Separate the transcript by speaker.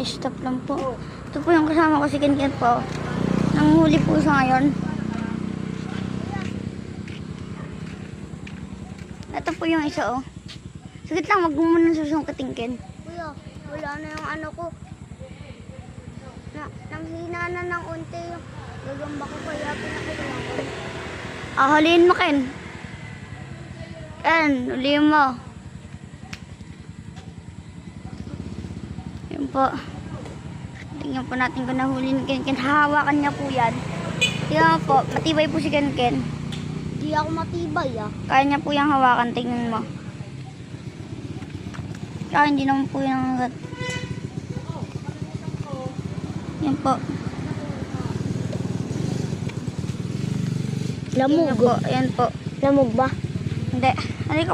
Speaker 1: Stop lang po. Ito po yung kasama ko si Ken po. Nanghuli po siya ngayon. Ito po yung isa oh. Saglit lang, wag mo muna susungkitin, Ken.
Speaker 2: Kuya, wala na yung ano ko. Nanghina na ng unti yung gagamba ko kaya pinakailangan ko.
Speaker 1: Huliin mo, Ken. Ken, huliin mo. Yun po. Tingnan po natin kung nahuli ni Ken. Hahawakan niya po yan. Tingnan mo po, matibay po si Ken.
Speaker 2: Di ako matibay ah.
Speaker 1: Kaya niya po yung hawakan, tingnan mo. Kaya hindi naman po yung hagat. Yan po.
Speaker 2: Lamog.
Speaker 1: Yan po.
Speaker 2: Lamog ba?
Speaker 1: Hindi. Halika